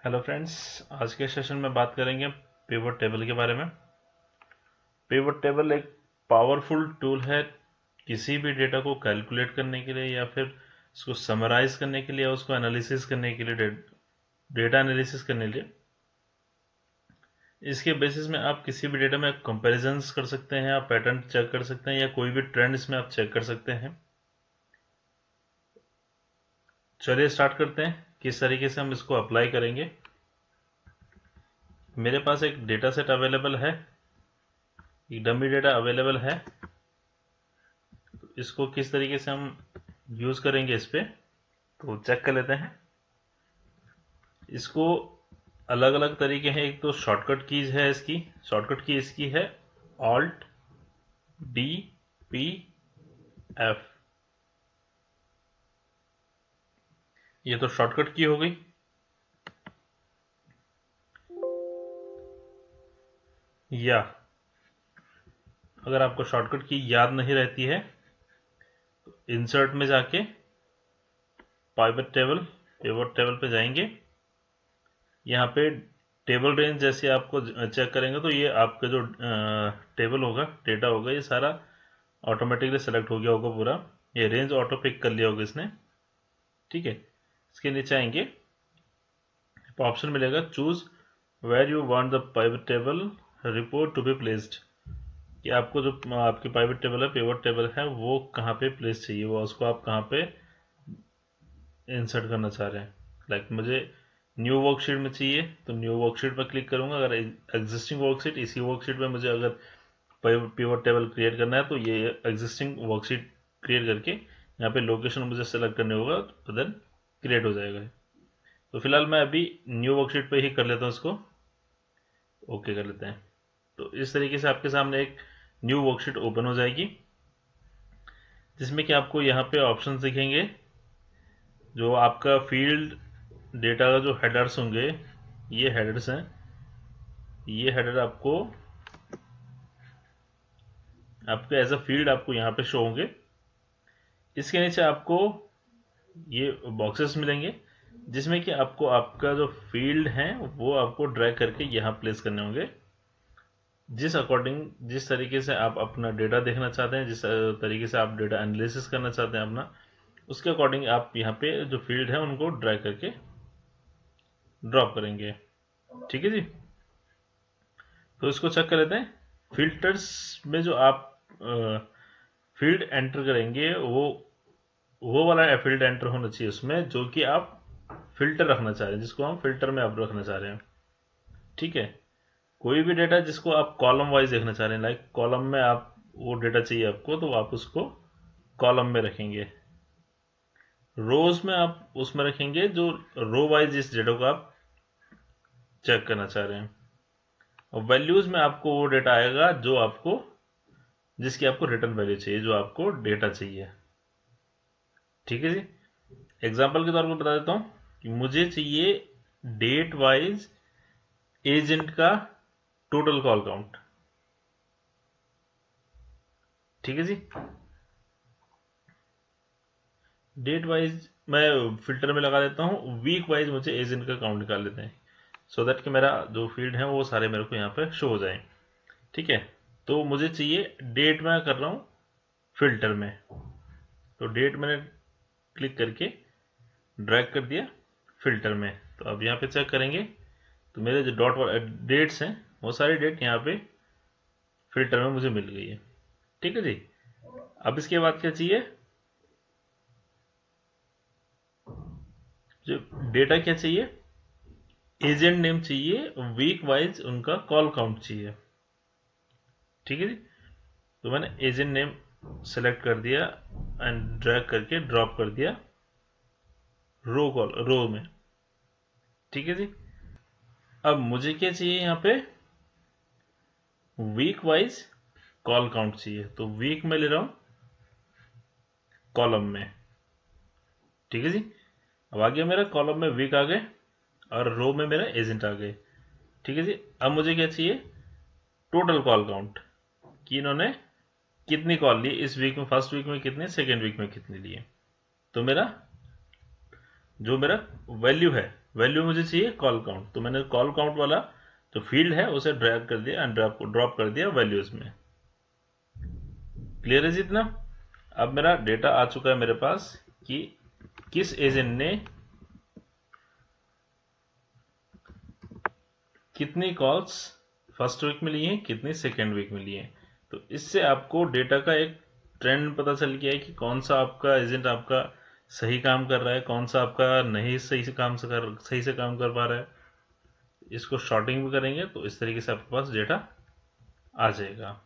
Hello friends, आज के session में बात करेंगे पिवट टेबल के बारे में। पिवट टेबल एक पावरफुल टूल है किसी भी डेटा को कैलकुलेट करने के लिए या फिर उसको समराइज करने के लिए या उसको एनालिसिस करने के लिए, डेटा एनालिसिस करने के लिए। इसके बेसिस में आप किसी भी डेटा में कंपैरिजंस कर सकते हैं, आप पैटर्न चेक कर सकते हैं या कोई भी ट्रेंड इसमें आप चेक कर सकते हैं। चलिए स्टार्ट करते हैं किस तरीके से हम इसको अप्लाई करेंगे। मेरे पास एक डेटा सेट अवेलेबल है, एक डमी डेटा अवेलेबल है। इसको किस तरीके से हम यूज करेंगे इस पे तो चेक कर लेते हैं। इसको अलग अलग तरीके हैं। एक तो शॉर्टकट कीज है, इसकी शॉर्टकट की इसकी है ऑल्ट डी पी एफ। ये तो शॉर्टकट की हो गई। या अगर आपको शॉर्टकट की याद नहीं रहती है तो इंसर्ट में जाके पिवट टेबल पे जाएंगे। यहाँ पे टेबल रेंज जैसे आपको चेक करेंगे तो ये आपका जो टेबल होगा, डेटा होगा, ये सारा ऑटोमेटिकली सेलेक्ट हो गया होगा पूरा। ये रेंज ऑटो पिक कर लिया होगा इसने। ठीक है, इसके नीचे आएंगे तो ऑप्शन मिलेगा choose where you want the pivot table report to be placed, कि आपको जो आपकी पिवट टेबल है, पिवट टेबल है, वो कहाँ पे प्लेस चाहिए, वो उसको आप कहाँ पे इंसर्ट करना चाह रहे हैं। लाइक मुझे न्यू वर्कशीट में चाहिए तो न्यू वर्कशीट पर क्लिक करूंगा। अगर एग्जिस्टिंग वर्कशीट, इसी वर्कशीट में मुझे अगर पिवट टेबल क्रिएट करना है तो ये एग्जिस्टिंग वर्कशीट क्रिएट करके यहाँ पे लोकेशन मुझे सेलेक्ट करने होगा तो देन क्रिएट हो जाएगा। तो फिलहाल मैं अभी न्यू वर्कशीट पे ही कर लेता हूँ इसको। ओके कर लेते हैं। तो इस तरीके से आपके सामने एक न्यू वर्कशीट ओपन हो जाएगी जिसमें कि आपको यहाँ पे ऑप्शन दिखेंगे। जो आपका फील्ड डेटा का जो हेडर्स होंगे, ये हेडर्स हैं। ये हेडर आपको एज अ फील्ड आपको यहाँ पे शो होंगे। इसके नीचे आपको ये बॉक्सेस मिलेंगे जिसमें कि आपको आपका जो फील्ड है वो आपको ड्रैग करके यहाँ प्लेस करने होंगे। जिस तरीके से आप अपना डेटा देखना चाहते हैं, जिस तरीके से आप डेटा एनालिसिस करना चाहते हैं अपना, उसके अकॉर्डिंग आप यहाँ पे जो फील्ड है उनको ड्रैग करके ड्रॉप करेंगे। ठीक है जी। तो इसको चेक कर लेते हैं। फिल्टर्स में जो आप फील्ड एंटर करेंगे वो वाला फील्ड एंटर होना चाहिए उसमें जो कि आप फिल्टर रखना चाह रहे हैं, जिसको हम फिल्टर में आप रखना चाह रहे हैं। ठीक है, कोई भी डेटा जिसको आप कॉलम वाइज देखना चाह रहे हैं, लाइक कॉलम में आप वो डेटा चाहिए आपको तो आप उसको कॉलम में रखेंगे। रोज में आप उसमें रखेंगे जो रो वाइज जिस डेटा को आप चेक करना चाह रहे हैं। और वैल्यूज में आपको वो डेटा आएगा जो आपको, जिसकी आपको रिटर्न वैल्यू चाहिए, जो आपको डेटा चाहिए। ठीक है जी। एग्जाम्पल के तौर पर बता देता हूँ कि मुझे चाहिए डेट वाइज एजेंट का टोटल कॉल काउंट। ठीक है जी। डेट वाइज मैं फिल्टर में लगा देता हूँ, वीक वाइज मुझे एजेंट का काउंट निकाल लेते हैं सो दैट कि मेरा जो फील्ड है वो सारे मेरे को यहाँ पे शो हो जाए। ठीक है, तो मुझे चाहिए डेट में कर रहा हूँ फिल्टर में, तो डेट मैंने क्लिक करके ड्रैग कर दिया फिल्टर में। तो अब यहाँ पे चेक करेंगे तो मेरे जो डॉट डेट्स हैं वो सारी डेट यहाँ पे फिल्टर में मुझे मिल गई है। ठीक है जी। अब इसके बाद क्या चाहिए, जो डेटा क्या चाहिए, एजेंट नेम चाहिए, वीक वाइज उनका कॉल काउंट चाहिए। ठीक है जी। तो मैंने एजेंट नेम सेलेक्ट कर दिया एंड ड्रैग करके ड्रॉप कर दिया रो में। ठीक है जी। अब मुझे क्या चाहिए, यहाँ पे वीक वाइज कॉल काउंट चाहिए, तो वीक में ले रहा हूं कॉलम में। ठीक है जी। अब आ गया मेरा कॉलम में वीक आ गए और रो में मेरा एजेंट आ गए। ठीक है जी। अब मुझे क्या चाहिए, टोटल कॉल काउंट, कि इन्होंने कितनी कॉल ली इस वीक में, फर्स्ट वीक में कितने, सेकेंड वीक में कितने लिए। तो मेरा जो मेरा वैल्यू है, वैल्यू मुझे चाहिए कॉल काउंट, तो मैंने कॉल काउंट वाला जो फील्ड है उसे ड्रैग कर दिया एंड ड्रॉप कर दिया वैल्यूज में। क्लियर है जितना? अब मेरा डेटा आ चुका है मेरे पास कि किस एजेंट ने कितनी कॉल्स फर्स्ट वीक में ली हैं, कितनी सेकेंड वीक में ली हैं। तो इससे आपको डेटा का एक ट्रेंड पता चल गया है कि कौन सा आपका एजेंट आपका सही काम कर रहा है, कौन सा आपका नहीं सही से काम कर पा रहा है। इसको शॉर्टिंग भी करेंगे तो इस तरीके से आपके पास डेटा आ जाएगा।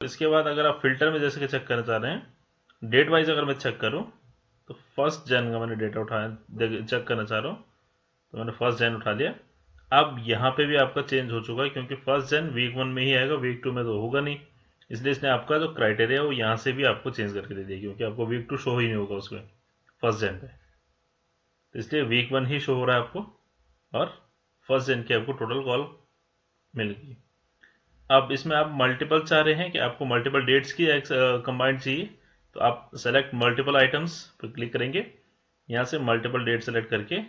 इसके बाद अगर आप फिल्टर में जैसे कि चेक करना चाह रहे हैं, डेट वाइज अगर मैं चेक करूं तो 1 जन का मैंने डेटा उठाया, चेक करना चाह रहा हूं तो मैंने 1 जन उठा लिया। अब यहाँ पे भी आपका चेंज हो चुका है क्योंकि 1 जन वीक 1 में ही आएगा, वीक 2 में तो होगा नहीं, इसलिए इसने आपका जो क्राइटेरिया है वो यहाँ से भी आपको चेंज करके दे दिया क्योंकि आपको वीक 2 शो ही नहीं होगा उसमें 1 जन पे, तो इसलिए वीक 1 ही शो हो रहा है आपको और 1 जन की आपको टोटल कॉल मिल गई। अब इसमें आप मल्टीपल चाह रहे हैं कि आपको मल्टीपल डेट्स की कंबाइंड चाहिए, तो आप सेलेक्ट मल्टीपल आइटम्स पर क्लिक करेंगे, यहाँ से मल्टीपल डेट सेलेक्ट करके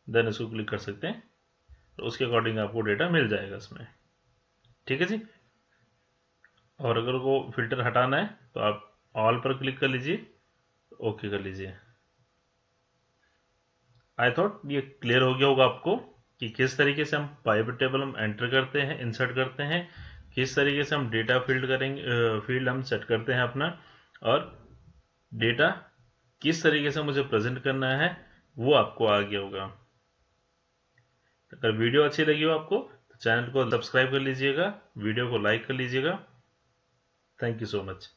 देन इसको क्लिक कर सकते हैं, तो उसके अकॉर्डिंग आपको डेटा मिल जाएगा इसमें। ठीक है जी। और अगर वो फिल्टर हटाना है तो आप ऑल पर क्लिक कर लीजिए, ओके कर लीजिए। आई थॉट ये क्लियर हो गया होगा आपको कि किस तरीके से हम पाइवट टेबल हम एंटर करते हैं, इंसर्ट करते हैं, किस तरीके से हम डेटा फील्ड हम सेट करते हैं अपना, और डेटा किस तरीके से मुझे प्रेजेंट करना है वो आपको आ गया होगा। अगर वीडियो अच्छी लगी हो आपको तो चैनल को सब्सक्राइब कर लीजिएगा, वीडियो को लाइक कर लीजिएगा। Thank you so much.